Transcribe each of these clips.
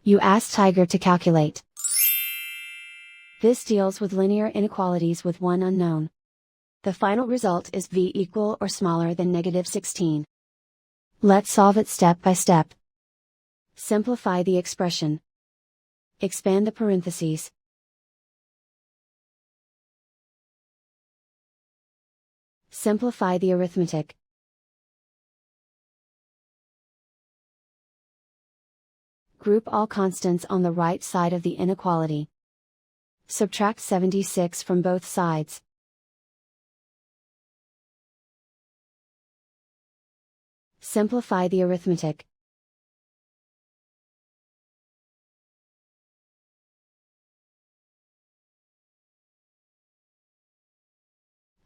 You ask Tiger to calculate. This deals with linear inequalities with one unknown. The final result is v equal or smaller than -16. Let's solve it step by step. Simplify the expression. Expand the parentheses. Simplify the arithmetic. Group all constants on the right side of the inequality. Subtract 76 from both sides. Simplify the arithmetic.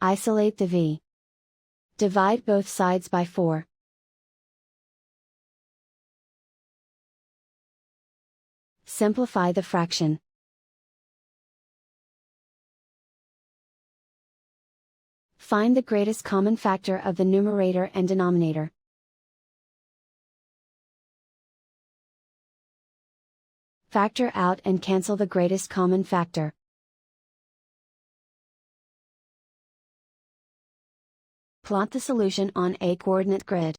Isolate the v. Divide both sides by 4. Simplify the fraction. Find the greatest common factor of the numerator and denominator. Factor out and cancel the greatest common factor. Plot the solution on a coordinate grid.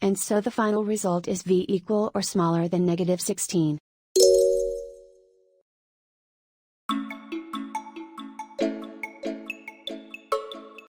And so the final result is v equal or smaller than -16.